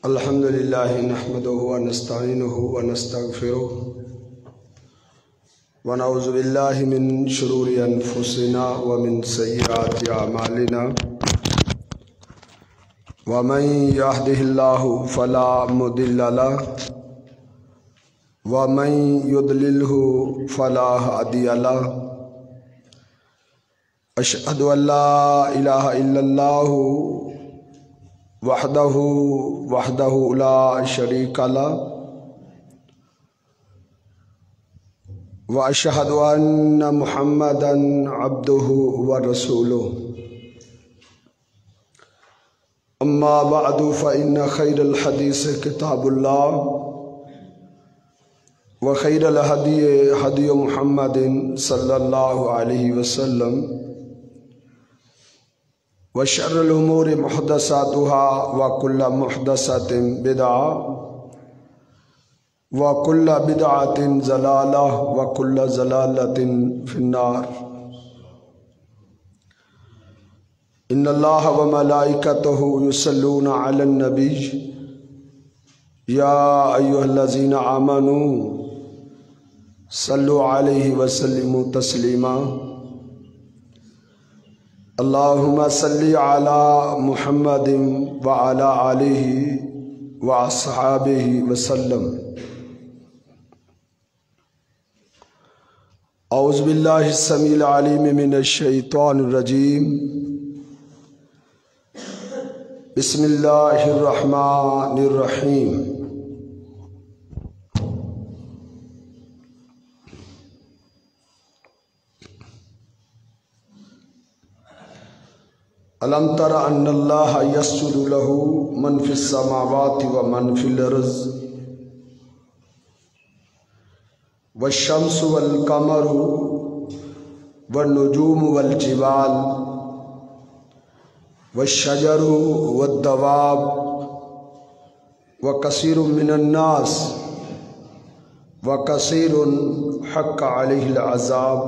الحمدللہ نحمدہ ونستعینہ ونستغفرہ ونعوذ باللہ من شرور انفسنا ومن سیئات اعمالنا ومن یہدہ اللہ فلا مضل لہ ومن یضللہ فلا ہادی لہ اشہد ان لا الہ الا اللہ وحدہ لا شریک لہ واشہد ان محمدا عبدہ ورسولہ اما بعد فإن خیر الحدیث کتاب اللہ وخیر الہدی ہدی محمد صلی اللہ علیہ وسلم وشر الامور محدثاتها وكل محدثة بدعة وكل بدعة ضلالة وكل ضلالة في النار ان اللہ وملائکتہ یصلون علی النبی یا ایھا الذین آمنوا صلوا علیہ وسلموا تسلیما اللہم صلی علی محمد وعلی آلہ واصحابہ وسلم اعوذ باللہ السمیع العلیم من الشیطان الرجیم بسم اللہ الرحمن الرحیم الم تر ان اللہ یسجد لہ من فی السماوات ومن فی الارض والشمس والقمر والنجوم والجبال والشجر والدواب وكثير من الناس وكثير حق عليه العذاب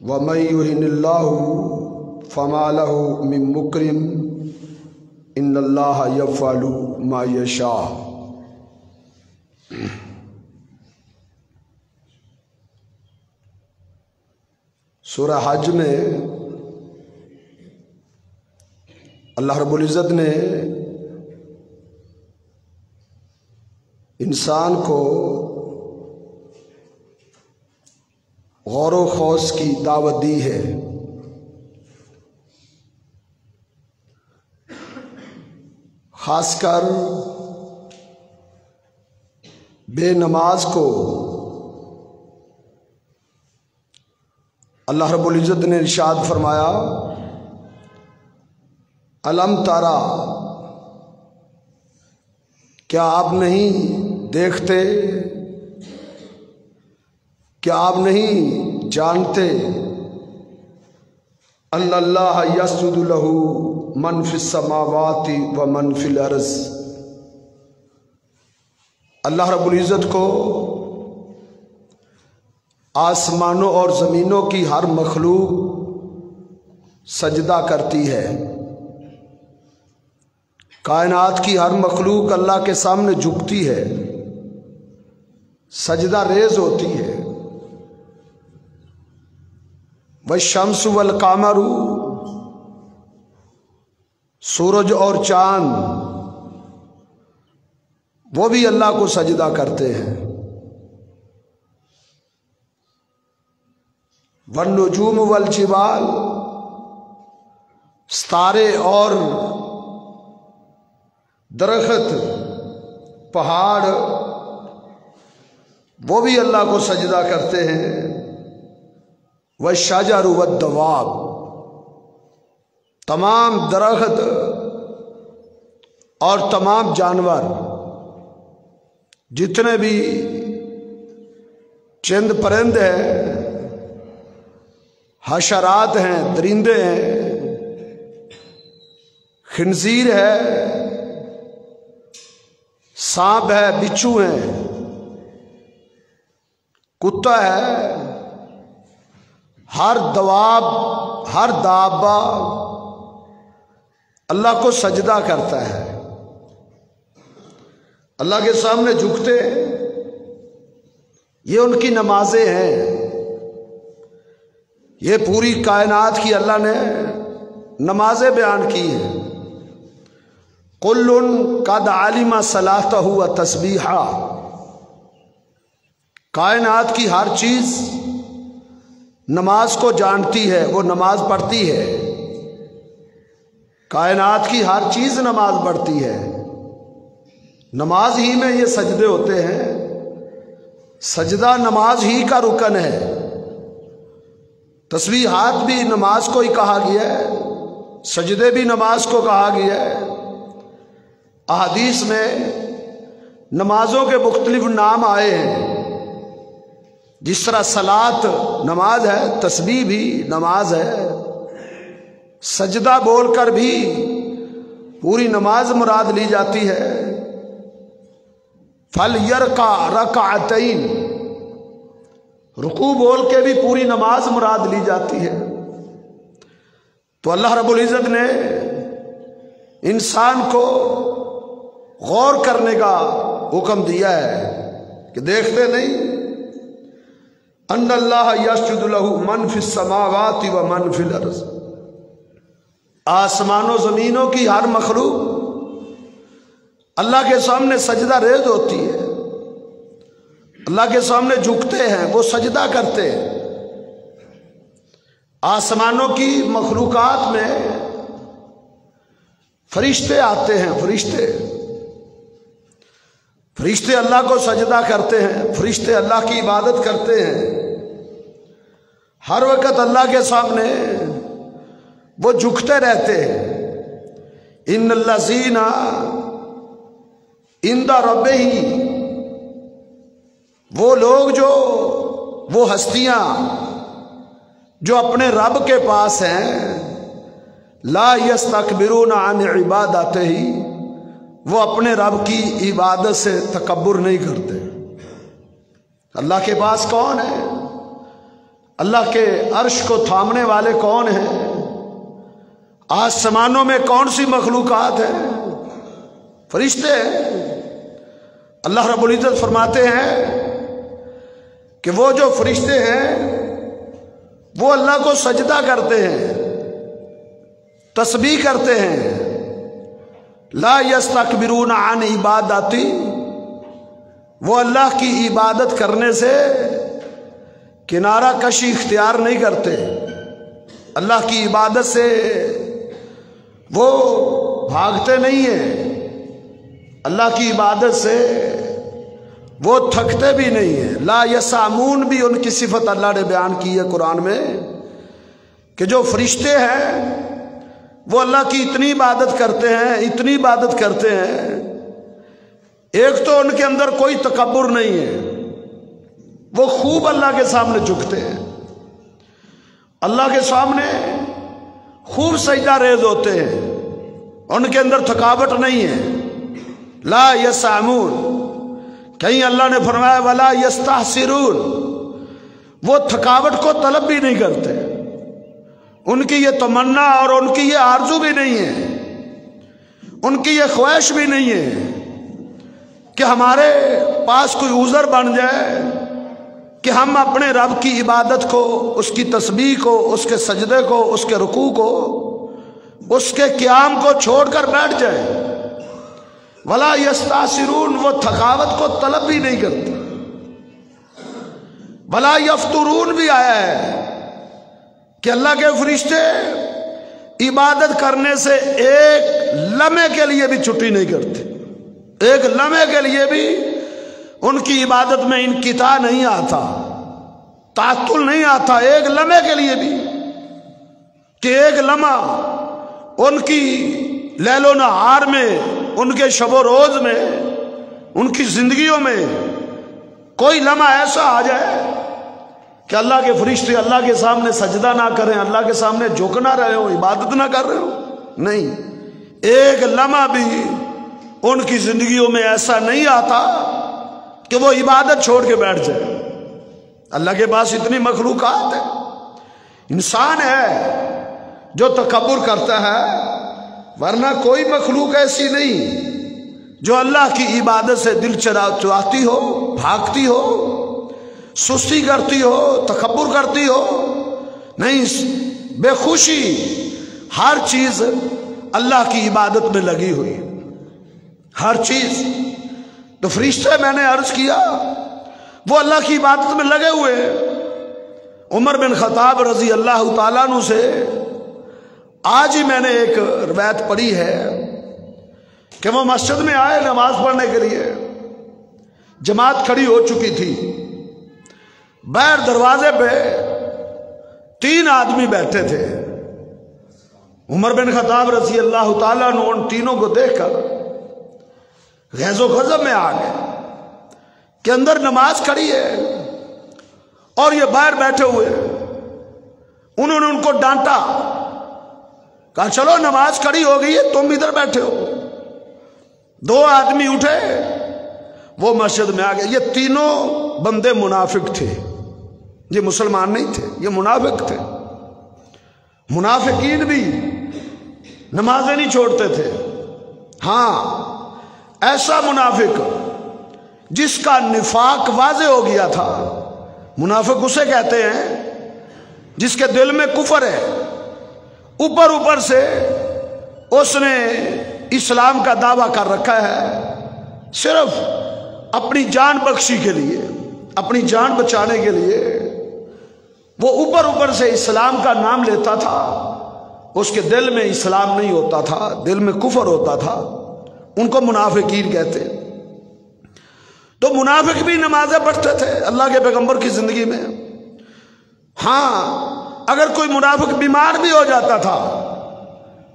ومن يهن الله فما له من مكرم ان الله يفعل ما يشاء سورہ حج میں اللہ رب العزت نے انسان کو غور و خوض کی دعوت دی ہے۔ خاص کر بے نماز کو اللہ رب العزت نے ارشاد فرمایا الم تارا، کیا آپ نہیں دیکھتے، کیا آپ نہیں جانتے ان اللہ یسجد لہ من فی السماوات ومن فی الارض، اللہ رب العزت کو آسمانوں اور زمینوں کی ہر مخلوق سجدہ کرتی ہے۔ کائنات کی ہر مخلوق اللہ کے سامنے جھکتی ہے، سجدہ ریز ہوتی ہے۔ والشمس والقمر، سورج اور چاند وہ بھی اللہ کو سجدہ کرتے ہیں۔ والنجوم والجبال، ستارے اور درخت، پہاڑ وہ بھی اللہ کو سجدہ کرتے ہیں۔ والشجر والدواب، تمام درخت اور تمام جانور جتنے بھی چند پرند ہیں، حشرات ہیں، درندے ہیں، خنزیر ہے، سانپ ہے، بچھو ہیں، کتا ہے، ہر دواب، ہر دابہ اللہ کو سجدہ کرتا ہے، اللہ کے سامنے جھکتے، یہ ان کی نمازیں ہیں۔ یہ پوری کائنات کی اللہ نے نمازیں بیان کی ہیں۔ کل قد علم صلاتہ و تسبیحہ، کائنات کی ہر چیز نماز کو جانتی ہے، وہ نماز پڑھتی ہے۔ کائنات کی ہر چیز نماز پڑھتی ہے، نماز ہی میں یہ سجدے ہوتے ہیں۔ سجدہ نماز ہی کا رکن ہے، تسبیحات بھی نماز کو ہی کہا گیا ہے، سجدے بھی نماز کو کہا گیا ہے۔ احادیث میں نمازوں کے مختلف نام آئے ہیں، جس طرح صلاۃ نماز ہے، تسبیح بھی نماز ہے، سجدہ بول کر بھی پوری نماز مراد لی جاتی ہے۔ فَلْيَرْكَعْ رَكْعَتَيْنِ، رکوع بول کے بھی پوری نماز مراد لی جاتی ہے۔ تو اللہ رب العزت نے انسان کو غور کرنے کا حکم دیا ہے کہ دیکھتے نہیں، ان اللہ یسجد لہ من فی السماوات و من فی الارض، آسمان و زمینوں کی ہر مخلوق اللہ کے سامنے سجدہ ریز ہوتی ہے، اللہ کے سامنے جھکتے ہیں، وہ سجدہ کرتے ہیں۔ آسمانوں کی مخلوقات میں فرشتے آتے ہیں، فرشتے اللہ کو سجدہ کرتے ہیں، فرشتے اللہ کی عبادت کرتے ہیں، ہر وقت اللہ کے سامنے وہ جھکتے رہتے ہیں۔ ان الذین عند ربہم، وہ لوگ وہ ہستیاں جو اپنے رب کے پاس ہیں، لا یستکبرون عن عبادتہ، وہ اپنے رب کی عبادت سے تکبر نہیں کرتے۔ اللہ کے پاس کون ہے؟ اللہ کے عرش کو تھامنے والے کون ہیں؟ آسمانوں میں کون سی مخلوقات ہیں؟ فرشتے ہیں۔ اللہ رب العزت فرماتے ہیں کہ وہ جو فرشتے ہیں وہ اللہ کو سجدہ کرتے ہیں، تسبیح کرتے ہیں۔ لا یستکبرون عن عبادتی، وہ اللہ کی عبادت کرنے سے کنارہ کشی اختیار نہیں کرتے، اللہ کی عبادت سے وہ بھاگتے نہیں ہیں، اللہ کی عبادت سے وہ تھکتے بھی نہیں ہیں۔ لا یسامون بھی ان کی صفت اللہ نے بیان کی ہے قرآن میں، کہ جو فرشتے ہیں وہ اللہ کی اتنی عبادت کرتے ہیں، ایک تو ان کے اندر کوئی تکبر نہیں ہے، وہ خوب اللہ کے سامنے جھکتے ہیں، اللہ کے سامنے خوب سجدہ ریز ہوتے ہیں، ان کے اندر تھکاوٹ نہیں ہے۔ لا یسامون، کہیں اللہ نے فرمایا ولا یستحسرون، وہ تھکاوٹ کو طلب بھی نہیں کرتے، ان کی یہ تمنا اور ان کی یہ آرزو بھی نہیں ہے، ان کی یہ خواہش بھی نہیں ہے کہ ہمارے پاس کوئی عذر بن جائے کہ ہم اپنے رب کی عبادت کو، اس کی تسبیح کو، اس کے سجدے کو، اس کے رکوع کو، اس کے قیام کو چھوڑ کر بیٹھ جائیں۔ ولا یستحسرون، وہ تھکاوٹ کو طلب بھی نہیں کرتے۔ ولا یفترون بھی آیا ہے کہ اللہ کے فرشتے عبادت کرنے سے ایک لمحے کے لیے بھی چھٹی نہیں کرتے، ایک لمحے کے لیے بھی ان کی عبادت میں انقطاع نہیں آتا، تعطل نہیں آتا، ایک لمحے کے لیے بھی، کہ ایک لمحہ ان کی لیل و نہار میں، ان کے شب و روز میں، ان کی زندگیوں میں کوئی لمحہ ایسا آ جائے کہ اللہ کے فرشتے اللہ کے سامنے سجدہ نہ کریں، اللہ کے سامنے جھک نہ رہے ہو، عبادت نہ کر رہے ہو، نہیں، ایک لمحہ بھی ان کی زندگیوں میں ایسا نہیں آتا کہ وہ عبادت چھوڑ کے بیٹھ جائے۔ اللہ کے پاس اتنی مخلوقات ہے، انسان ہے جو تکبر کرتا ہے، ورنہ کوئی مخلوق ایسی نہیں جو اللہ کی عبادت سے دل چراتی ہو، بھاگتی ہو، سستی کرتی ہو، تکبر کرتی ہو، نہیں، بے خوشی ہر چیز اللہ کی عبادت میں لگی ہوئی، ہر چیز۔ تو فرشتے میں نے عرض کیا وہ اللہ کی عبادت میں لگے ہوئے ہیں۔ عمر بن خطاب رضی اللہ تعالیٰ عنہ سے آج ہی میں نے ایک روایت پڑھی ہے کہ وہ مسجد میں آئے نماز پڑھنے کے لیے، جماعت کھڑی ہو چکی تھی، باہر دروازے پہ 3 آدمی بیٹھے تھے۔ عمر بن خطاب رضی اللہ تعالیٰ عنہ ان تینوں کو دیکھ کر غیظ و غضب میں آ گئے کہ اندر نماز کھڑی ہے اور یہ باہر بیٹھے ہوئے۔ انہوں نے ان کو ڈانٹا، کہا چلو نماز کھڑی ہو گئی ہے، تم ادھر بیٹھے ہو۔ 2 آدمی اٹھے، وہ مسجد میں آ گئے۔ یہ تینوں بندے منافق تھے، یہ مسلمان نہیں تھے، یہ منافق تھے۔ منافقین بھی نمازیں نہیں چھوڑتے تھے۔ ہاں، ایسا منافق جس کا نفاق واضح ہو گیا تھا، منافق اسے کہتے ہیں جس کے دل میں کفر ہے، اوپر اوپر سے اس نے اسلام کا دعویٰ کر رکھا ہے، صرف اپنی جان بخشی کے لیے، اپنی جان بچانے کے لیے وہ اوپر اوپر سے اسلام کا نام لیتا تھا، اس کے دل میں اسلام نہیں ہوتا تھا، دل میں کفر ہوتا تھا۔ ان کو منافقین کہتے ہیں۔ تو منافق بھی نمازیں پڑھتے تھے اللہ کے پیغمبر کی زندگی میں۔ ہاں، اگر کوئی منافق بیمار بھی ہو جاتا تھا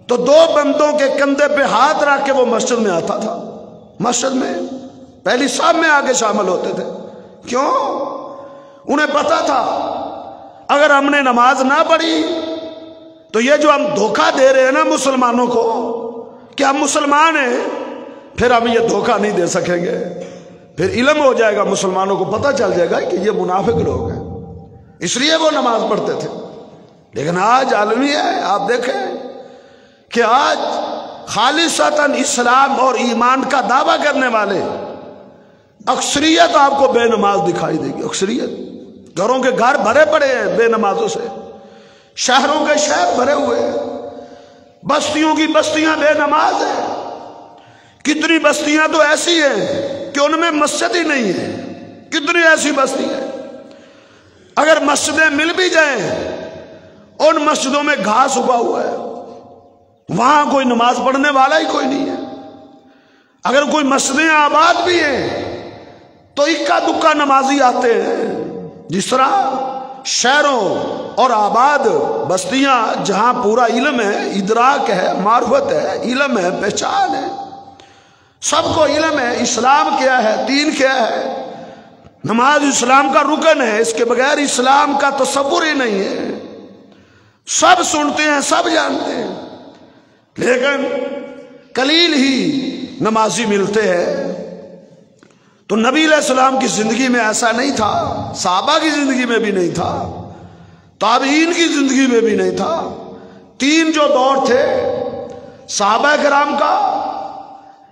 تو 2 بندوں کے کندھے پہ ہاتھ رکھ کے وہ مسجد میں آتا تھا، مسجد میں پہلی صف میں آ کے شامل ہوتے تھے۔ کیوں؟ انہیں پتا تھا اگر ہم نے نماز نہ پڑھی تو یہ جو ہم دھوکہ دے رہے ہیں نا مسلمانوں کو کہ ہم مسلمان ہیں، پھر ہم یہ دھوکہ نہیں دے سکیں گے، پھر علم ہو جائے گا، مسلمانوں کو پتہ چل جائے گا کہ یہ منافق لوگ ہیں، اس لیے وہ نماز پڑھتے تھے۔ لیکن آج عالمی ہے، آپ دیکھیں کہ آج خالصتاً اسلام اور ایمان کا دعویٰ کرنے والے اکثریت آپ کو بے نماز دکھائی دے گی۔ اکثریت، گھروں کے گھر بھرے پڑے ہیں بے نمازوں سے، شہروں کے شہر بھرے ہوئے ہیں، بستیوں کی بستیاں بے نماز ہیں۔ کتنی بستیاں تو ایسی ہیں کہ ان میں مسجد ہی نہیں ہے، کتنی ایسی بستی ہیں، اگر مسجدیں مل بھی جائیں ان مسجدوں میں گھاس اگا ہوا ہے، وہاں کوئی نماز پڑھنے والا ہی کوئی نہیں ہے۔ اگر کوئی مسجدیں آباد بھی ہیں تو اکا دکا نمازی آتے ہیں، جس طرح شہروں اور آباد بستیاں جہاں پورا علم ہے، ادراک ہے، معرفت ہے، علم ہے، پہچان ہے، سب کو علم ہے اسلام کیا ہے، دین کیا ہے۔ نماز اسلام کا رکن ہے، اس کے بغیر اسلام کا تصور ہی نہیں ہے۔ سب سنتے ہیں، سب جانتے ہیں، لیکن قلیل ہی نمازی ملتے ہیں۔ تو نبی علیہ السلام کی زندگی میں ایسا نہیں تھا، صحابہ کی زندگی میں بھی نہیں تھا، تابعین کی زندگی میں بھی نہیں تھا۔ 3 جو دور تھے، صحابہ کرام کا،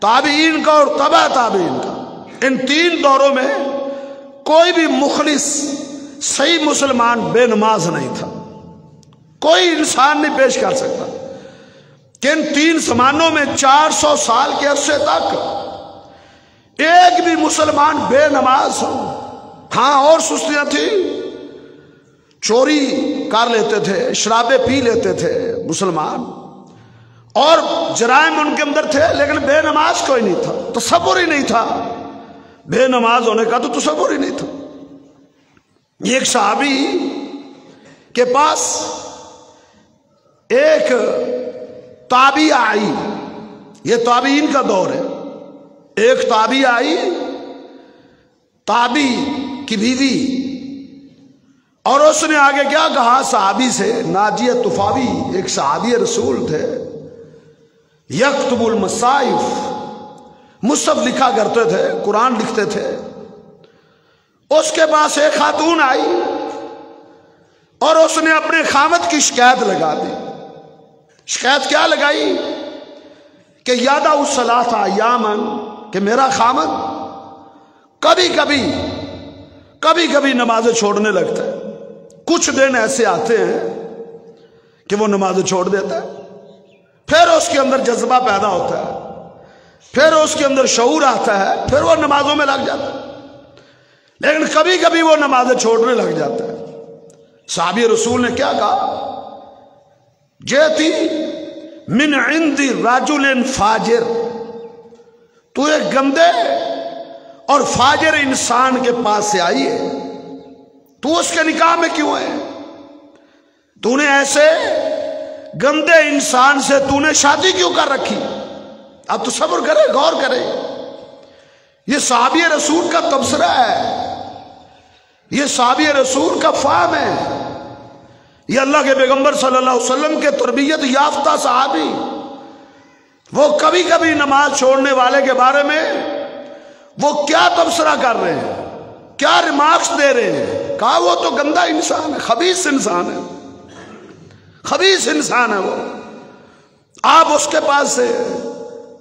تابعین کا اور تبع تابعین کا، ان 3 دوروں میں کوئی بھی مخلص صحیح مسلمان بے نماز نہیں تھا۔ کوئی انسان نہیں پیش کر سکتا کہ ان 3 زمانوں میں 400 سال کے عرصے تک ایک بھی مسلمان بے نماز ہو۔ ہاں، اور سستیاں تھیں، چوری کر لیتے تھے، شرابیں پی لیتے تھے مسلمان، اور جرائم ان کے اندر تھے، لیکن بے نماز کوئی نہیں تھا، تصور ہی نہیں تھا، بے نماز ہونے کا تو تصور ہی نہیں تھا۔ ایک صحابی کے پاس ایک تابعی آئی، یہ تابعین کا دور ہے، ایک تابعی آئی، تابعی کی بیوی، اور اس نے آگے کیا کہا صحابی سے، ناجیہ طفاوی ایک صحابی رسول تھے، یکتب المصائف، مصحف لکھا کرتے تھے، قرآن لکھتے تھے۔ اس کے پاس ایک خاتون آئی اور اس نے اپنے خامد کی شکایت لگا دی۔ شکایت کیا لگائی کہ یادہ الصلاۃ ایامن، کہ میرا خامد کبھی کبھی نمازیں چھوڑنے لگتا ہے. کچھ دن ایسے آتے ہیں کہ وہ نمازیں چھوڑ دیتا ہے، پھر اس کے اندر جذبہ پیدا ہوتا ہے، پھر اس کے اندر شعور آتا ہے، پھر وہ نمازوں میں لگ جاتا ہے. لیکن کبھی وہ نمازیں چھوڑنے لگ جاتا ہے. صحابی رسول نے کیا کہا؟ جیتی من عند رجل فاجر، تو ایک گندے اور فاجر انسان کے پاس سے آئی ہے، تو اس کے نکاح میں کیوں ہے؟ تو نے ایسے گندے انسان سے تو نے شادی کیوں کر رکھی؟ اب تو صبر کرے، غور کرے. یہ صحابی رسول کا تبصرہ ہے، یہ صحابی رسول کا فہم ہے، یہ اللہ کے پیغمبر صلی اللہ علیہ وسلم کے تربیت یافتہ صحابی. وہ کبھی نماز چھوڑنے والے کے بارے میں وہ کیا تبصرہ کر رہے ہیں، کیا ریمارکس دے رہے ہیں؟ کہا وہ تو گندا انسان ہے، خبیث انسان ہے، خبیث انسان ہے وہ. آپ اس کے پاس سے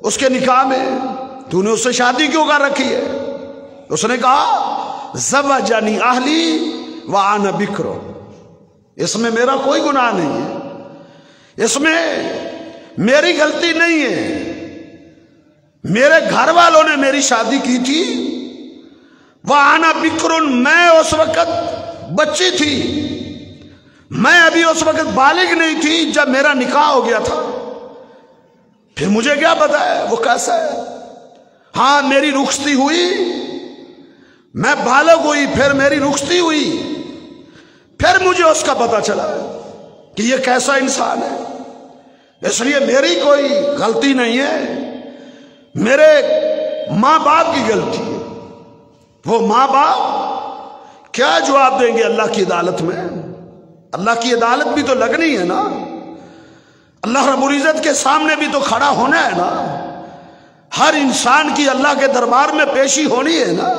اس کے نکاح میں تو نے اس سے شادی کیوں کر رکھی ہے؟ اس نے کہا زوجنی اہلی وانا بکر، اس میں میرا کوئی گناہ نہیں ہے، اس میں میری غلطی نہیں ہے، میرے گھر والوں نے میری شادی کی تھی. وانا بکر، میں اس وقت بچی تھی، میں ابھی اس وقت بالغ نہیں تھی جب میرا نکاح ہو گیا تھا. پھر مجھے کیا پتا ہے وہ کیسا ہے؟ ہاں میری رخصتی ہوئی، میں بالغ ہوئی، پھر میری رخصتی ہوئی، پھر مجھے اس کا پتا چلا کہ یہ کیسا انسان ہے. اس لیے میری کوئی غلطی نہیں ہے، میرے ماں باپ کی غلطی ہے. وہ ماں باپ کیا جواب دیں گے اللہ کی عدالت میں؟ اللہ کی عدالت بھی تو لگنی ہے نا، اللہ رب العزت کے سامنے بھی تو کھڑا ہونا ہے نا، ہر انسان کی اللہ کے دربار میں پیشی ہونی ہے نا.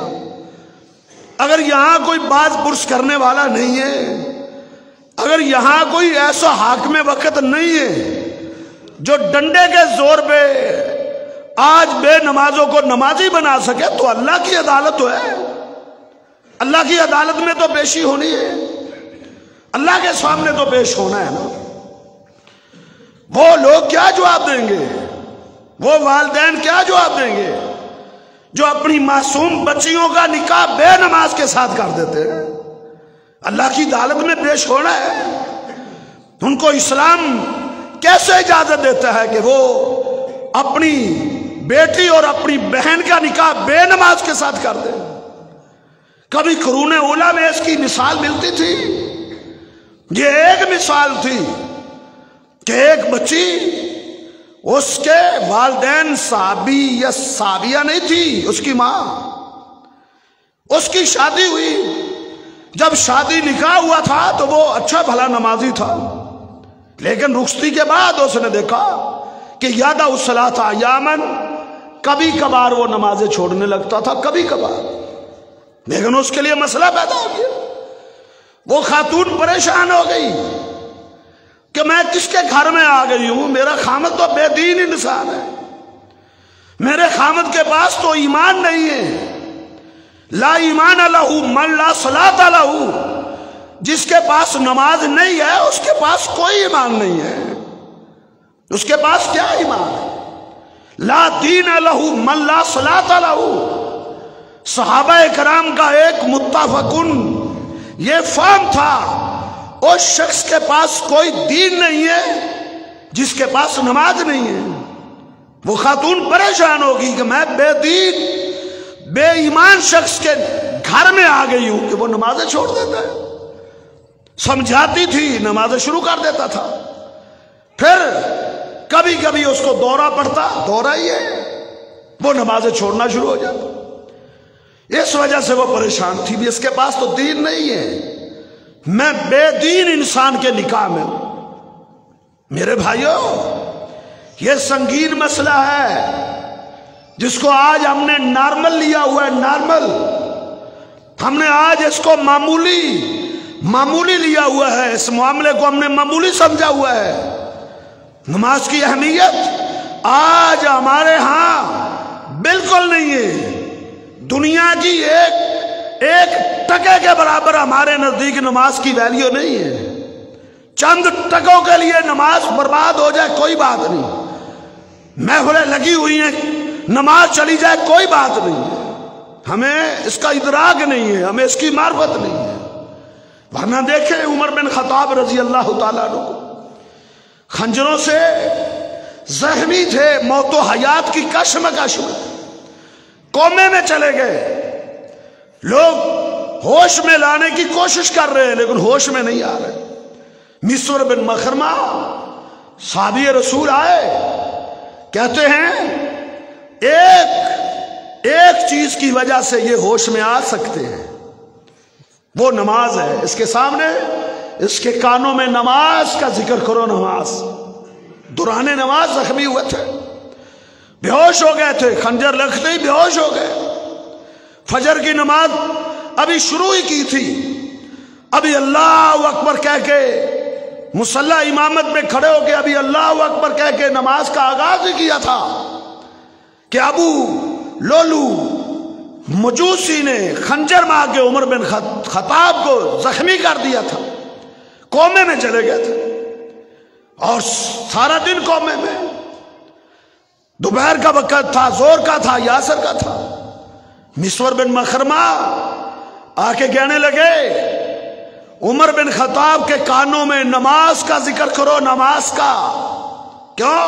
اگر یہاں کوئی باز پرس کرنے والا نہیں ہے، اگر یہاں کوئی ایسا حاکم وقت نہیں ہے جو ڈنڈے کے زور پہ آج بے نمازوں کو نمازی بنا سکے، تو اللہ کی عدالت تو ہے، اللہ کی عدالت میں تو پیشی ہونی ہے، اللہ کے سامنے تو پیش ہونا ہے نا. وہ لوگ کیا جواب دیں گے؟ وہ والدین کیا جواب دیں گے جو اپنی معصوم بچیوں کا نکاح بے نماز کے ساتھ کر دیتے ہیں؟ اللہ کی عدالت میں پیش ہونا ہے. ان کو اسلام کیسے اجازت دیتا ہے کہ وہ اپنی بیٹی اور اپنی بہن کا نکاح بے نماز کے ساتھ کر دیں؟ کبھی قرون اولیٰ میں اس کی مثال ملتی تھی؟ یہ ایک مثال تھی کہ ایک بچی، اس کے والدین صحابی یا صحابیہ نہیں تھی، اس کی ماں، اس کی شادی ہوئی. جب شادی نکاح ہوا تھا تو وہ اچھا بھلا نمازی تھا، لیکن رخصتی کے بعد اس نے دیکھا کہ یادہ الصلاۃ ایامن، کبھی کبھار وہ نمازیں چھوڑنے لگتا تھا، کبھی کبھار. لیکن اس کے لیے مسئلہ پیدا ہو گیا، وہ خاتون پریشان ہو گئی کہ میں کس کے گھر میں آ گئی ہوں، میرا خامد تو بے دین انسان ہے، میرے خامد کے پاس تو ایمان نہیں ہے. لا ایمان لہ من لا صلاۃ لہ، جس کے پاس نماز نہیں ہے اس کے پاس کوئی ایمان نہیں ہے. اس کے پاس کیا ایمان ہے؟ لا دین لہ من لا صلاۃ لہ. صحابہ کرام کا ایک متفقن یہ فہم تھا، اس شخص کے پاس کوئی دین نہیں ہے جس کے پاس نماز نہیں ہے. وہ خاتون پریشان ہوگی کہ میں بے دین بے ایمان شخص کے گھر میں آ گئی ہوں کہ وہ نمازیں چھوڑ دیتا ہے. سمجھاتی تھی، نمازیں شروع کر دیتا تھا، پھر کبھی کبھی اس کو دورہ پڑتا، دورہ ہی ہے، وہ نمازیں چھوڑنا شروع ہو جاتا. اس وجہ سے وہ پریشان تھی بھی اس کے پاس تو دین نہیں ہے، میں بے دین انسان کے نکاح میں ہوں. میرے بھائیوں، یہ سنگین مسئلہ ہے جس کو آج ہم نے نارمل لیا ہوا ہے. نارمل، ہم نے آج اس کو معمولی لیا ہوا ہے، اس معاملے کو ہم نے معمولی سمجھا ہوا ہے. نماز کی اہمیت آج ہمارے ہاں بالکل نہیں ہے. دنیا کی ایک ٹکے کے برابر ہمارے نزدیک نماز کی ویلیو نہیں ہے. چند ٹکوں کے لیے نماز برباد ہو جائے کوئی بات نہیں، محفلیں لگی ہوئی ہیں نماز چلی جائے کوئی بات نہیں ہے. ہمیں اس کا ادراک نہیں ہے، ہمیں اس کی معرفت نہیں ہے. ورنہ دیکھیں عمر بن خطاب رضی اللہ تعالیٰ عنہ خنجروں سے زخمی تھے، موت و حیات کی کشمکش میں کومے میں چلے گئے. لوگ ہوش میں لانے کی کوشش کر رہے ہیں لیکن ہوش میں نہیں آ رہے. مسور بن مخرمہ صحابی رسول آئے، کہتے ہیں ایک چیز کی وجہ سے یہ ہوش میں آ سکتے ہیں، وہ نماز ہے. اس کے سامنے اس کے کانوں میں نماز کا ذکر کرو. نماز دوران نماز زخمی ہوئے تھے، بے ہوش ہو گئے تھے، خنجر لگتے ہی بے ہوش ہو گئے. فجر کی نماز ابھی شروع ہی کی تھی، ابھی اللہ اکبر کہہ کے مصلی امامت میں کھڑے ہو کے ابھی اللہ اکبر کہہ کے نماز کا آغاز ہی کیا تھا کہ ابو لولو مجوسی نے خنجر مار کے عمر بن خطاب کو زخمی کر دیا تھا. کومے میں چلے گئے تھے اور سارا دن کومے میں. دوپہر کا وقت تھا، زور کا تھا، یاسر کا تھا. مسور بن مخرمہ آ کے کہنے لگے عمر بن خطاب کے کانوں میں نماز کا ذکر کرو، نماز کا. کیوں؟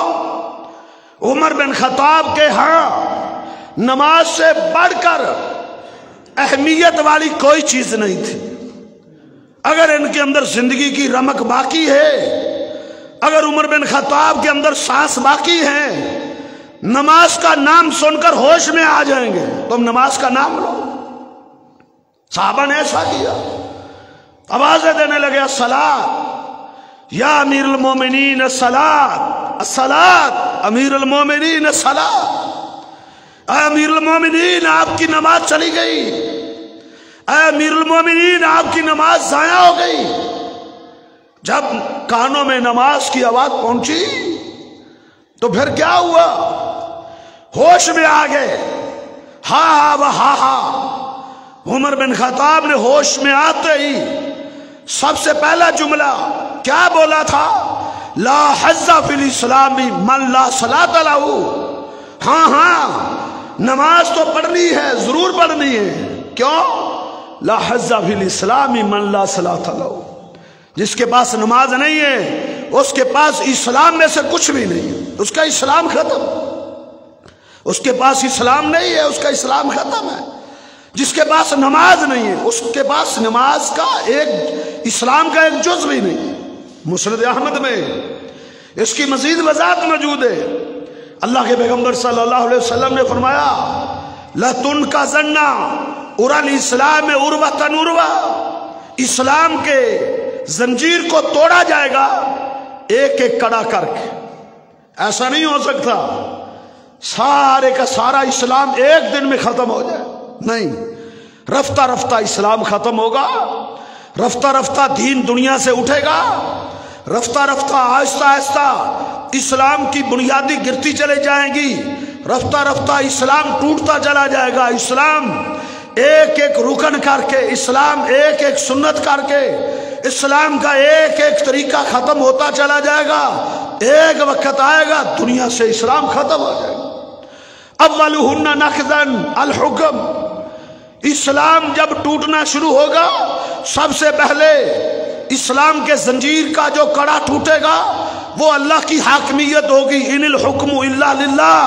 عمر بن خطاب کے ہاں نماز سے بڑھ کر اہمیت والی کوئی چیز نہیں تھی. اگر ان کے اندر زندگی کی رمق باقی ہے، اگر عمر بن خطاب کے اندر سانس باقی ہے، نماز کا نام سن کر ہوش میں آ جائیں گے. تم نماز کا نام لو. صحابہ نے ایسا کیا، آوازیں دینے لگے الصلاۃ یا امیر المومنین الصلاۃ، الصلاۃ امیر المومنین الصلاۃ. اے امیر المومنین آپ کی نماز چلی گئی، اے امیر المومنین آپ کی نماز ضائع ہو گئی. جب کانوں میں نماز کی آواز پہنچی تو پھر کیا ہوا؟ ہوش میں آ گئے. ہاں ہاں ہاں. عمر بن خطاب نے ہوش میں آتے ہی سب سے پہلا جملہ کیا بولا تھا؟ لا حظ فی الاسلام من لا صلاۃ لہ. ہاں ہاں نماز تو پڑھنی ہے، ضرور پڑھنی ہے. کیوں؟ لا حظ فی الاسلام من لا صلاۃ لہ. جس کے پاس نماز نہیں ہے اس کے پاس اسلام میں سے کچھ بھی نہیں ہے، اس کا اسلام ختم. اس کے پاس اسلام نہیں ہے، اس کا اسلام ختم ہے. جس کے پاس نماز نہیں ہے اس کے پاس نماز کا اسلام کا ایک جز بھی نہیں. مسند احمد میں اس کی مزید وضاحت موجود ہے. اللہ کے پیغمبر صلی اللہ علیہ وسلم نے فرمایا لَتُنْقَذَنَّ عُرَى الْإِسْلَامِ عُرْوَةً عُرْوَةً. اسلام کے زنجیر کو توڑا جائے گا ایک ایک کڑا کر کے. ایسا نہیں ہو سکتا سارے کا سارا اسلام ایک دن میں ختم ہو جائے. نہیں، رفتہ رفتہ اسلام ختم ہوگا، رفتہ رفتہ دین دنیا سے اٹھے گا، رفتہ رفتہ آہستہ آہستہ اسلام کی بنیادی گرتی چلے جائیں گی، رفتہ رفتہ اسلام ٹوٹتا چلا جائے گا. اسلام ایک ایک رکن کر کے، اسلام ایک ایک سنت کر کے، اسلام کا ایک ایک طریقہ ختم ہوتا چلا جائے گا. ایک وقت آئے گا دنیا سے اسلام ختم ہو جائے گا. اولہن نقضاً الحکم. اسلام جب ٹوٹنا شروع ہوگا سب سے پہلے اسلام کے زنجیر کا جو کڑا ٹوٹے گا وہ اللہ کی حاکمیت ہوگی. ان الحکم الا للہ،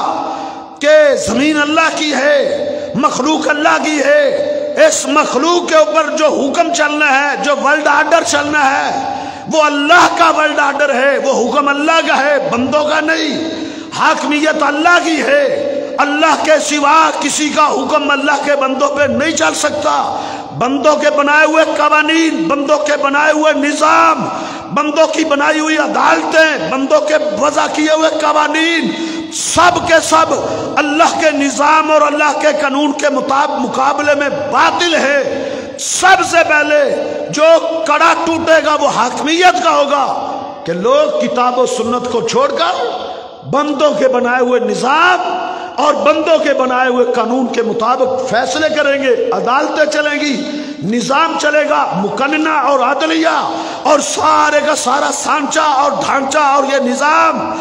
کہ زمین اللہ کی ہے، مخلوق اللہ کی ہے. اس مخلوق کے اوپر جو حکم چلنا ہے، جو ورلڈ آرڈر چلنا ہے، وہ اللہ کا ورلڈ آرڈر ہے، وہ حکم اللہ کا ہے، بندوں کا نہیں. حاکمیت اللہ کی ہے، اللہ کے سوا کسی کا حکم اللہ کے بندوں پہ نہیں چل سکتا. بندوں کے بنائے ہوئے قوانین، بندوں کے بنائے ہوئے نظام، بندوں کی بنائی ہوئی عدالتیں، بندوں کے وضع کیے ہوئے قوانین، سب کے سب اللہ کے نظام اور اللہ کے قانون کے مقابلے میں باطل ہے. سب سے پہلے جو کڑا ٹوٹے گا وہ حاکمیت کا ہوگا کہ لوگ کتاب و سنت کو چھوڑ کر بندوں کے بنائے ہوئے نظام اور بندوں کے بنائے ہوئے قانون کے مطابق فیصلے کریں گے، عدالتیں چلیں گی، نظام چلے گا مقننہ اور عدلیہ، اور سارے کا سارا سانچہ اور ڈھانچہ اور یہ نظام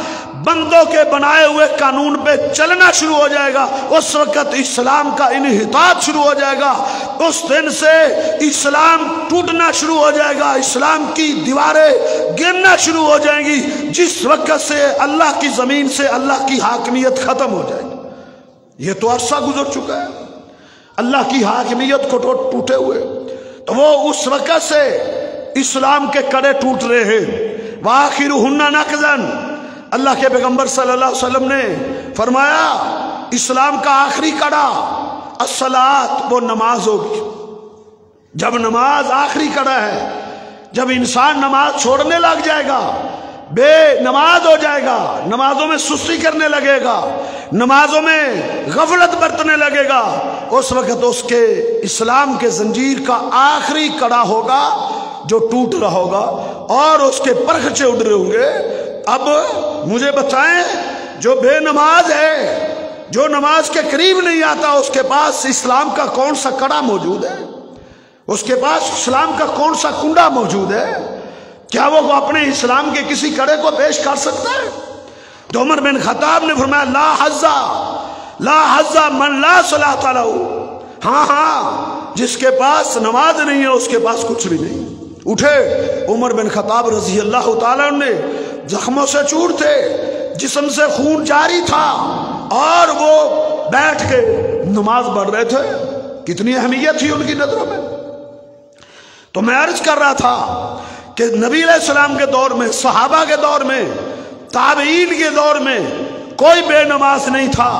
بندوں کے بنائے ہوئے قانون پہ چلنا شروع ہو جائے گا۔ اس وقت اسلام کا انحطاط شروع ہو جائے گا، اس دن سے اسلام ٹوٹنا شروع ہو جائے گا، اسلام کی دیواریں گرنا شروع ہو جائیں گی، جس وقت سے اللہ کی زمین سے اللہ کی حاکمیت ختم ہو جائے گی۔ یہ تو عرصہ گزر چکا ہے اللہ کی حاکمیت کو ٹوٹے ہوئے، تو وہ اس وقت سے اسلام کے کڑے ٹوٹ رہے ہیں۔ وآخرہن نقضاً، اللہ کے پیغمبر صلی اللہ علیہ وسلم نے فرمایا اسلام کا آخری کڑا الصلاۃ، وہ نماز ہوگی۔ جب نماز آخری کڑا ہے، جب انسان نماز چھوڑنے لگ جائے گا، بے نماز ہو جائے گا، نمازوں میں سستی کرنے لگے گا، نمازوں میں غفلت برتنے لگے گا، اس وقت اس کے اسلام کے زنجیر کا آخری کڑا ہوگا جو ٹوٹ رہا ہوگا اور اس کے پرخچے اڑ رہے ہوں گے۔ اب مجھے بتائیں، جو بے نماز ہے، جو نماز کے قریب نہیں آتا، اس کے پاس اسلام کا کون سا کڑا موجود ہے؟ اس کے پاس اسلام کا کون سا کنڈا موجود ہے؟ کیا وہ اپنے اسلام کے کسی کڑے کو پیش کر سکتا ہے؟ تو عمر بن خطاب نے فرمایا لا حظ من لا صلاۃ لہ، ہاں جس کے پاس نماز نہیں ہے اس کے پاس کچھ بھی نہیں۔ اٹھے عمر بن خطاب رضی اللہ تعالیٰ نے، زخموں سے چور تھے، جسم سے خون جاری تھا، اور وہ بیٹھ کے نماز پڑھ رہے تھے۔ کتنی اہمیت تھی ان کی نظروں میں۔ تو میں عرض کر رہا تھا کہ نبی علیہ السلام کے دور میں، صحابہ کے دور میں، تابعین کے دور میں کوئی بے نماز نہیں تھا۔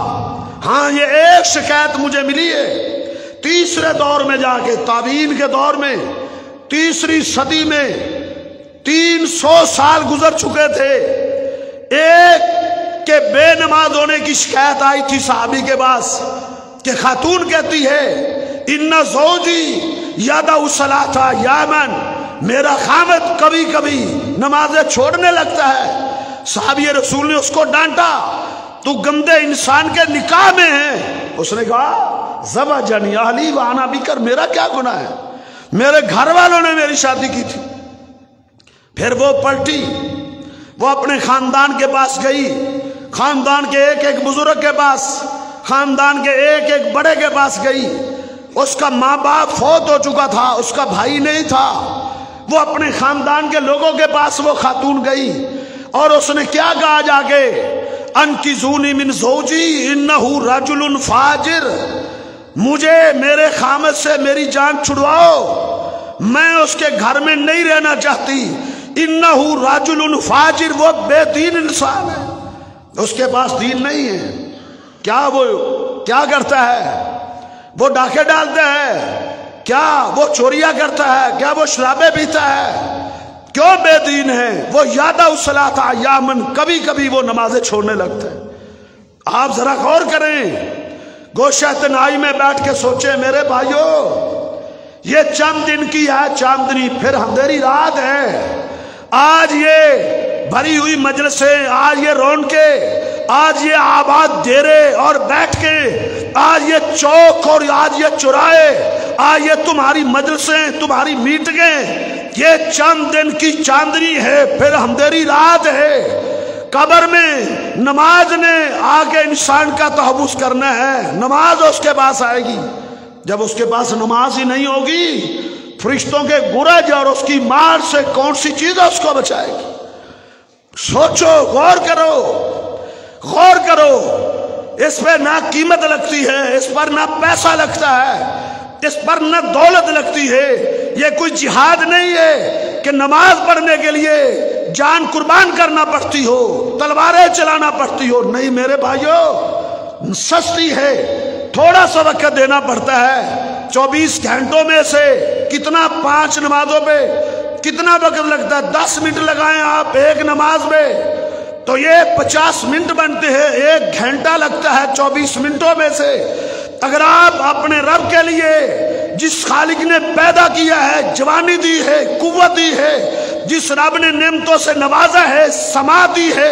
ہاں یہ ایک شکایت مجھے ملی ہے تیسرے دور میں جا کے، تابعین کے دور میں، تیسری صدی میں 300 سال گزر چکے تھے، ایک کہ بے نماز ہونے کی شکایت آئی تھی صحابی کے پاس کہ خاتون کہتی ہے ان زوجی یادہ الصلاۃ یامن، میرا خامد کبھی کبھی نمازیں چھوڑنے لگتا ہے۔ صحابی رسول نے اس کو ڈانٹا، تو گندے انسان کے نکاح میں ہے۔ اس نے کہا زوجنی اہلی وانا بکر، میرا کیا گناہ ہے، میرے گھر والوں نے میری شادی کی تھی۔ پھر وہ پلٹی، وہ اپنے خاندان کے پاس گئی، خاندان کے ایک ایک بزرگ کے پاس، خاندان کے ایک ایک بڑے کے پاس گئی۔ اس کا ماں باپ فوت ہو چکا تھا، اس کا بھائی نہیں تھا۔ وہ اپنے خاندان کے لوگوں کے پاس وہ خاتون گئی اور اس نے کیا کہا جا کے، انقذونی من زوجی انہ رجل فاجر، مجھے میرے خامد سے میری جان چھڑواؤ، میں اس کے گھر میں نہیں رہنا چاہتی۔ انہ رجل فاجر، وہ بے دین انسان ہے، اس کے پاس دین نہیں ہے۔ کیا وہ کیا کرتا ہے؟ وہ ڈاکے ڈالتا ہے؟ کیا وہ چوریاں کرتا ہے؟ کیا وہ شرابیں پیتا ہے؟ کیوں بے دین ہے؟ وہ یادہ الصلاۃ یامن، کبھی کبھی وہ نمازیں چھوڑنے لگتا ہے۔ آپ ذرا غور کریں، گوشہ تنہائی میں بیٹھ کے سوچیں میرے بھائیوں، یہ چند دن کی ہے چاندنی، پھر اندھیری رات ہے۔ آج یہ بھری ہوئی مجلسیں، آج یہ رونقیں، آج یہ آباد ڈیرے اور بیٹھ کے، آج یہ چوک اور آج یہ چوراہے، آج یہ تمہاری مجلسیں، تمہاری میٹنگیں، یہ چند دن کی چاندنی ہے، پھر اندھیری رات ہے۔ قبر میں نماز نے آگے انسان کا تحفظ کرنا ہے، نماز اس کے پاس آئے گی۔ جب اس کے پاس نماز ہی نہیں ہوگی، فرشتوں کے گرج اور اس کی مار سے کون سی چیز اس کو بچائے گی؟ سوچو، غور کرو، غور کرو۔ اس پر نہ قیمت لگتی ہے، اس پر نہ پیسہ لگتا ہے، اس پر نہ دولت لگتی ہے۔ یہ کوئی جہاد نہیں ہے کہ نماز پڑھنے کے لیے جان قربان کرنا پڑتی ہو، تلواریں چلانا پڑتی ہو۔ نہیں میرے بھائیوں، سستی ہے، تھوڑا سا وقت دینا پڑتا ہے۔ 24 گھنٹوں میں سے کتنا 5 نمازوں پہ کتنا وقت لگتا ہے؟ 10 منٹ لگائیں آپ ایک نماز میں تو یہ 50 منٹ بنتے ہیں، 1 گھنٹہ لگتا ہے 24 منٹوں میں سے۔ اگر آپ اپنے رب کے لیے، جس خالق نے پیدا کیا ہے، جوانی دی ہے، قوت دی ہے، جس رب نے نعمتوں سے نوازا ہے، سماعت دی ہے،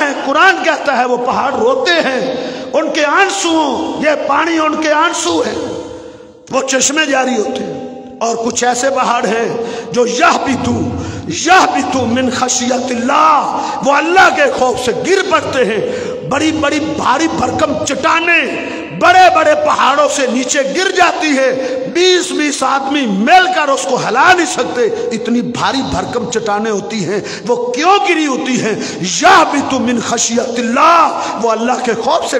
ہیں؟ قرآن کہتا ہے وہ پہاڑ روتے ہیں، ان کے آنسو، یہ پانی ان کے آنسو ہیں، وہ چشمے جاری ہوتے ہیں۔ اور کچھ ایسے پہاڑ ہیں جو یہبطو من خشیت اللہ، وہ اللہ کے خوف سے گر پڑتے ہیں۔ بڑی بڑی بھاری بھرکم چٹانیں بڑے بڑے پہاڑوں سے نیچے گر جاتی ہے، 20 آدمی مل کر اس کو ہلا نہیں سکتے، اتنی بھاری بھرکم چٹانیں ہوتی ہیں۔ وہ کیوں گری ہوتی ہیں؟ یہبطو من خشیت اللہ، وہ اللہ کے خوف سے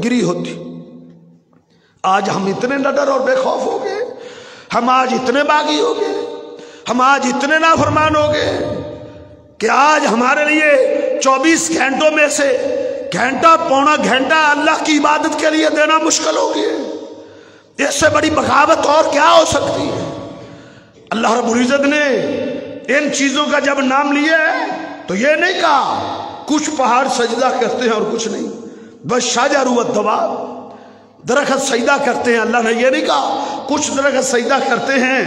گری ہوتی۔ آج ہم اتنے نڈر اور بے خوف ہو گئے، ہم آج اتنے باغی ہو گئے، ہم آج اتنے نافرمان ہو گئے کہ آج ہمارے لیے 24 گھنٹوں میں سے گھنٹہ پونا گھنٹہ اللہ کی عبادت کے لیے دینا مشکل ہو گیا۔ اس سے بڑی بغاوت اور کیا ہو سکتی ہے؟ اللہ رب العزت نے ان چیزوں کا جب نام لیا ہے تو یہ نہیں کہا کچھ پہاڑ سجدہ کرتے ہیں اور کچھ نہیں، بس شجر والدواب، درخت سجدہ کرتے ہیں۔ اللہ نے یہ نہیں کہا کچھ درخت سجدہ کرتے ہیں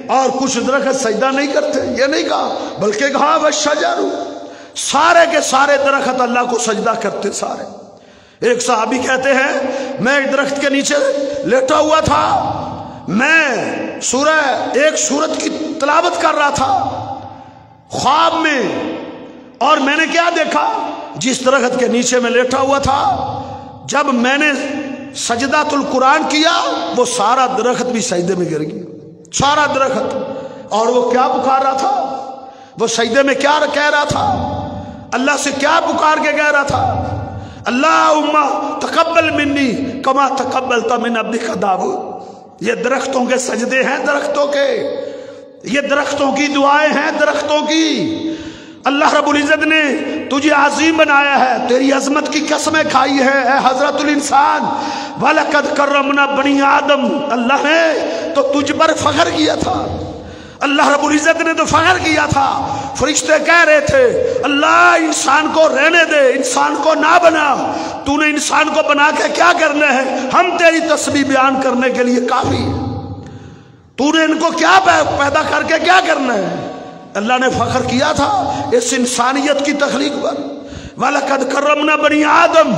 اور کچھ درخت سجدہ نہیں کرتے، یہ نہیں کہا، بلکہ کہا بس شجر، سارے کے سارے درخت اللہ کو سجدہ کرتے سارے۔ ایک صحابی کہتے ہیں میں ایک درخت کے نیچے لیٹا ہوا تھا، میں ایک سورت کی تلاوت کر رہا تھا خواب میں، اور میں نے کیا دیکھا؟ جس درخت کے نیچے میں لیٹا ہوا تھا، جب میں نے سجدۃ القرآن کیا وہ سارا درخت بھی سجدے میں گر گیا، سارا درخت۔ اور وہ کیا پکار رہا تھا؟ وہ سجدے میں کیا کہہ رہا تھا؟ اللہ سے کیا پکار کے کہہ رہا تھا؟ اللہم تقبل منی کما تقبلت من عبدک داؤد۔ یہ درختوں کے سجدے ہیں، درختوں کے، یہ درختوں کی دعائیں ہیں، درختوں کی۔ اللہ رب العزت نے تجھے عظیم بنایا ہے، تیری عظمت کی قسمیں کھائی ہے اے حضرت الانسان۔ وَلَقَدْ كَرَّمْنَا بَنِي آدم، اللہ نے تو تجھ پر فخر کیا تھا، اللہ رب العزت نے تو فخر کیا تھا۔ فرشتے کہہ رہے تھے اللہ انسان کو رہنے دے، انسان کو نہ بنا، تو نے انسان کو بنا کے کیا کرنا ہے؟ ہم تیری تسبیح بیان کرنے کے لیے کافی ہیں، تو نے ان کو کیا پیدا کر کے کیا کرنا ہے؟ اللہ نے فخر کیا تھا اس انسانیت کی تخلیق پر۔ وَلَقَدْ كَرَّمْنَا بَنِي آدم،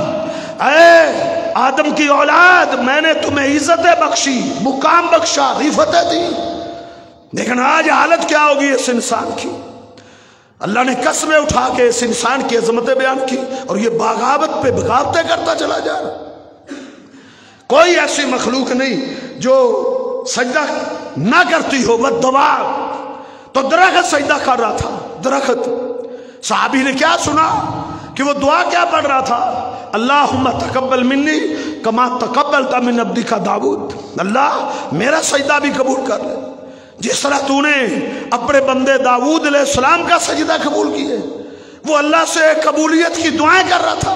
اے آدم کی اولاد میں نے تمہیں عزتیں بخشی، مقام بخشا، رفعتیں دی، لیکن آج حالت کیا ہوگی اس انسان کی؟ اللہ نے قسمیں اٹھا کے اس انسان کی عظمتیں بیان کی، اور یہ بغاوت پہ بغاوتیں کرتا چلا جا رہا۔ کوئی ایسی مخلوق نہیں جو سجدہ نہ کرتی ہو۔ والدواب، تو درخت سجدہ کر رہا تھا، درخت۔ صحابی نے کیا سنا کہ وہ دعا کیا پڑھ رہا تھا؟ اللہم تقبل منی کما تقبلت من عبدک داؤد، اللہ میرا سجدہ بھی قبول کر لے جس طرح تو نے اپنے بندے داؤد علیہ السلام کا سجدہ قبول کیے۔ وہ اللہ سے قبولیت کی دعائیں کر رہا تھا۔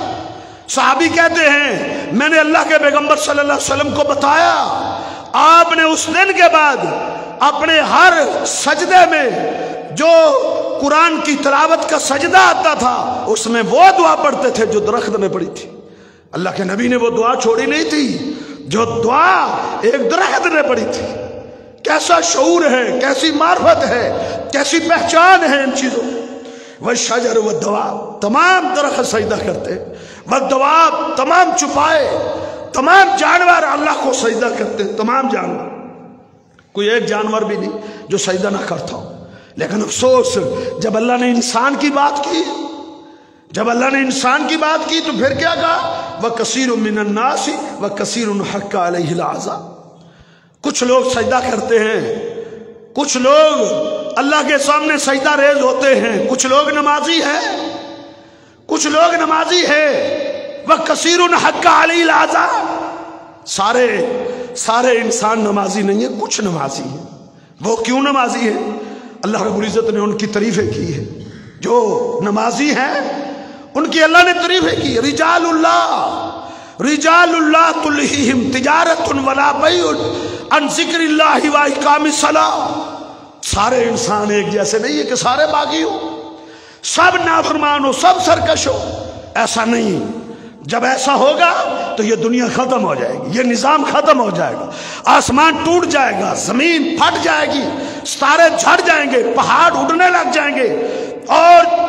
صحابی کہتے ہیں میں نے اللہ کے پیغمبر صلی اللہ علیہ وسلم کو بتایا، آپ نے اس دن کے بعد اپنے ہر سجدے میں جو قرآن کی تلاوت کا سجدہ آتا تھا اس میں وہ دعا پڑھتے تھے جو درخت نے پڑھی تھی۔ اللہ کے نبی نے وہ دعا چھوڑی نہیں تھی جو دعا ایک درخت نے پڑھی تھی۔ کیسا شعور ہے، کیسی معرفت ہے، کیسی پہچان ہے ان چیزوں۔ والشجر والدواب، تمام درخت سجدہ کرتے، والدواب تمام چھپائے، تمام جانور اللہ کو سجدہ کرتے، تمام جانور، کوئی ایک جانور بھی نہیں جو سجدہ نہ کرتا ہو۔ لیکن افسوس جب اللہ نے انسان کی بات کی، جب اللہ نے انسان کی بات کی تو پھر کیا کہا؟ وَكَثِيرٌ مِّنَ النَّاسِ وَكَثِيرٌ حَقَّ عَلَيْهِ الْعَذَابُ۔ کچھ لوگ سجدہ کرتے ہیں، کچھ لوگ اللہ کے سامنے سجدہ ریز ہوتے ہیں، کچھ لوگ نمازی ہیں، کچھ لوگ نمازی ہیں۔ وَكَثِيرٌ حَقَّ عَلَيْهِ الْعَذَابُ، سارے انسان نمازی نہیں ہیں، کچھ نمازی ہیں۔ وہ کیوں نمازی ہیں؟ اللہ رب العزت نے ان کی تعریفیں کی ہے۔ جو نمازی ہیں ان کی اللہ نے تعریفیں کی۔ رجال اللہ تلہیہم تجارت ولا بیع عن ذکر اللہ و اقام الصلاۃ۔ سارے انسان ایک جیسے نہیں ہے کہ سارے باغی ہو، سب نافرمان ہو، سب سرکش ہو، ایسا نہیں۔ جب ایسا ہوگا تو یہ دنیا ختم ہو جائے گی، یہ نظام ختم ہو جائے گا، آسمان ٹوٹ جائے گا، زمین پھٹ جائے گی، ستارے جھڑ جائیں گے، پہاڑ اڑنے لگ جائیں گے، اور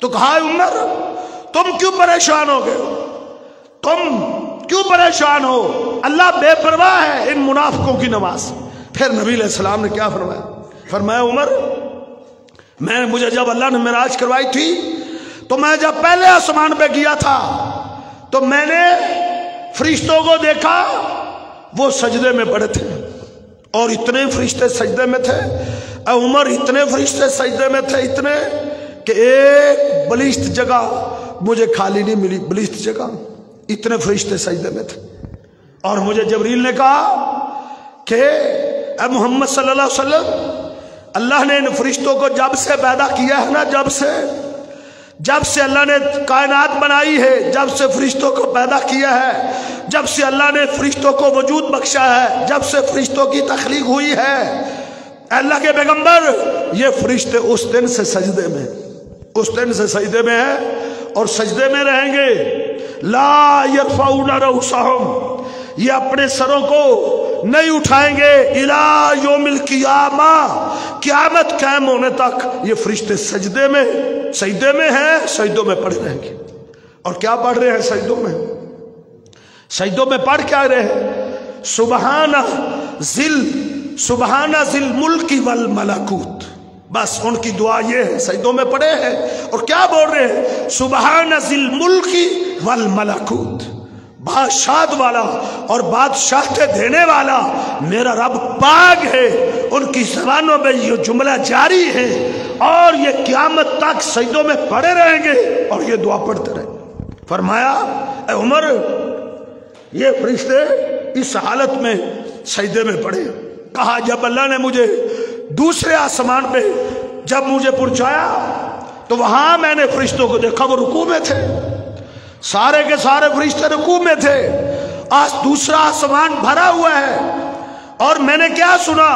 تو کہا عمر تم کیوں پریشان ہو گئے ہو؟ تم کیوں پریشان ہو؟ اللہ بے پرواہ ہے ان منافقوں کی نماز۔ پھر نبی علیہ السلام نے کیا فرمایا؟ فرمایا عمر مجھے جب اللہ نے معراج کروائی تھی تو میں جب پہلے آسمان پہ گیا تھا تو میں نے فرشتوں کو دیکھا، وہ سجدے میں پڑے تھے، اور اتنے فرشتے سجدے میں تھے اے عمر، اتنے فرشتے سجدے میں تھے، اتنے کہ ایک بلشت جگہ مجھے خالی نہیں ملی، بلشت جگہ اتنے فرشتے سجدے میں تھے۔ اور مجھے جبریل نے کہا کہ اے محمد صلی اللہ علیہ وسلم، اللہ نے ان فرشتوں کو جب سے پیدا کیا ہے نا، جب سے اللہ نے کائنات بنائی ہے، جب سے فرشتوں کو پیدا کیا ہے، جب سے اللہ نے فرشتوں کو وجود بخشا ہے، جب سے فرشتوں کی تخلیق ہوئی ہے، اللہ کے پیغمبر یہ فرشتے اس دن سے سجدے میں، اس دن سے سجدے میں ہیں اور سجدے میں رہیں گے۔ لا یرفعون رؤوسہم، یہ اپنے سروں کو نہیں اٹھائیں گے، الی یوم القیامہ، قیامت قائم ہونے تک یہ فرشتے سجدے میں ہیں، سجدوں میں پڑے رہیں گے۔ اور کیا پڑھ رہے ہیں سجدوں میں؟ سجدوں میں پڑھ کیا رہے ہیں؟ سبحان ذی الملک والملکوت، بس ان کی دعا یہ ہے، سجدوں میں پڑے ہیں اور کیا بول رہے ہیں؟ سبحان ذی الملک والملکوت، بادشاہت والا اور بادشاہت دینے والا میرا رب پاک ہے۔ ان کی زبانوں میں یہ جملہ جاری ہے اور یہ قیامت تک سجدوں میں پڑے رہیں گے اور یہ دعا پڑھتے رہیں گے۔ فرمایا اے عمر، یہ فرشتے اس حالت میں سجدے میں پڑے۔ کہا جب اللہ نے مجھے دوسرے آسمان پہ جب مجھے پہنچایا تو وہاں میں نے فرشتوں کو دیکھا، وہ رکوع میں تھے، سارے کے سارے فرشتے رکوع میں تھے۔ آج دوسرا آسمان بھرا ہوا ہے اور میں نے کیا سنا؟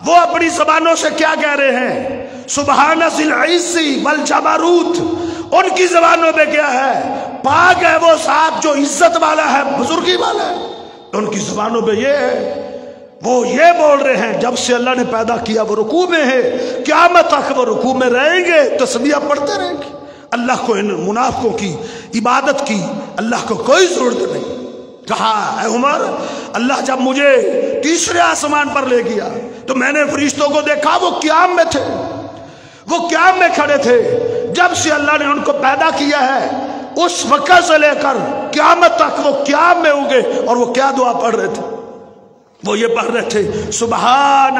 وہ اپنی زبانوں سے کیا کہہ رہے ہیں؟ سبحان ذی العز والجبروت، ان کی زبانوں میں کیا ہے؟ پاک ہے وہ ذات جو عزت والا ہے، بزرگی والا ہے۔ ان کی زبانوں میں یہ ہے، وہ یہ بول رہے ہیں جب سے اللہ نے پیدا کیا وہ رکوع میں ہے، قیامت تک وہ رکوع میں رہیں گے، تسبیح پڑھتے رہیں گے۔ اللہ کو ان منافقوں کی عبادت کی اللہ کو کوئی ضرورت نہیں۔ کہا اے عمر، اللہ جب مجھے تیسرے آسمان پر لے گیا تو میں نے فرشتوں کو دیکھا، وہ قیام میں تھے، وہ قیام میں کھڑے تھے۔ جب سے اللہ نے ان کو پیدا کیا ہے اس وقت سے لے کر قیامت تک وہ قیام میں ہوں گے۔ اور وہ کیا دعا پڑھ رہے تھے؟ وہ یہ پڑھ رہے تھے سبحان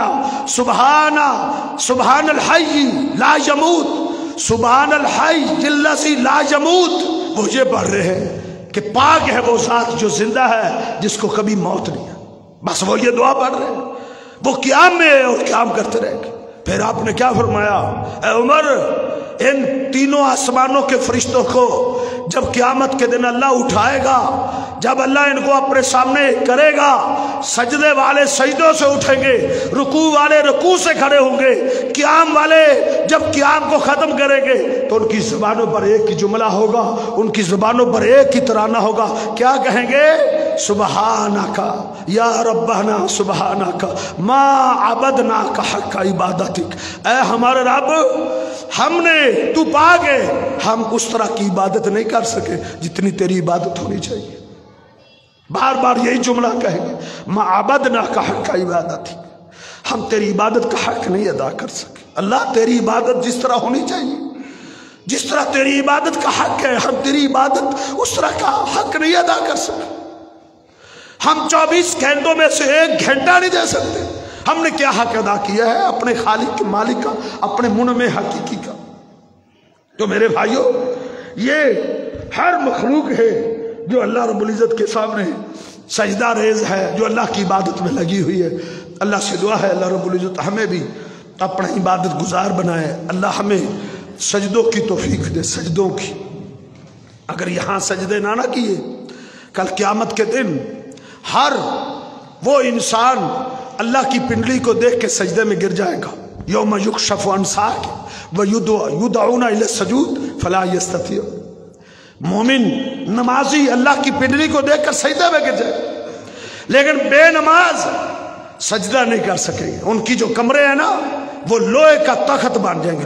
الحی لا یموت، سبحان الحی الذی لا یموت۔ وہ یہ پڑھ رہے ہیں کہ پاک ہے وہ ذات جو زندہ ہے جس کو کبھی موت نہیں ہے۔ بس وہ یہ دعا پڑھ رہے ہیں، وہ قیام میں ہے اور قیام کرتے رہیں گے۔ پھر آپ نے کیا فرمایا؟ اے عمر، ان تینوں آسمانوں کے فرشتوں کو جب قیامت کے دن اللہ اٹھائے گا، جب اللہ ان کو اپنے سامنے کرے گا، سجدے والے سجدوں سے اٹھیں گے، رکوع والے رکوع سے کھڑے ہوں گے، قیام والے جب قیام کو ختم کریں گے تو ان کی زبانوں پر ایک ہی جملہ ہوگا، ان کی زبانوں پر ایک ہی ترانہ ہوگا۔ کیا کہیں گے؟ سبحانک یا ربنا سبحانک ما عبدناک حق عبادتک، اے ہمارے رب، ہم نے، تو پاک ہے، ہم اس طرح کی عبادت نہیں کر سکے جتنی تیری عبادت ہونی چاہیے۔ بار بار یہی جملہ کہیں گے، ما عبدناک حق عبادتک، ہم تیری عبادت کا حق نہیں ادا کر سکے۔ اللہ، تیری عبادت جس طرح ہونی چاہیے، جس طرح تیری عبادت کا حق ہے، ہم تیری عبادت اس طرح کا حق نہیں ادا کر سکے۔ ہم 24 گھنٹوں میں سے 1 گھنٹہ نہیں دے سکتے۔ ہم نے کیا حق ادا کیا ہے؟ اپنے خالق کے مالک کا، اپنے منعم حقیقی کا۔ تو میرے بھائیوں، یہ ہر مخلوق ہے جو اللہ رب العزت کے سامنے سجدہ ریز ہے، جو اللہ کی عبادت میں لگی ہوئی ہے۔ اللہ سے دعا ہے اللہ رب العزت ہمیں بھی اپنا عبادت گزار بنائے، اللہ ہمیں سجدوں کی توفیق دے، سجدوں کی۔ اگر یہاں سجدے نہ کیے، کل قیامت کے دن ہر وہ انسان اللہ کی پنڈلی کو دیکھ کے سجدے میں گر جائے گا۔ یوم یکشف عن ساق ویدعون الی السجود فلا یستطیعون۔ مومن نمازی اللہ کی پنڈلی کو دیکھ کر سجدے میں گر جائے، لیکن بے نماز سجدہ نہیں کر سکیں گے۔ ان کی جو کمرے ہیں نا، وہ لوہے کا تخت بن جائیں گے،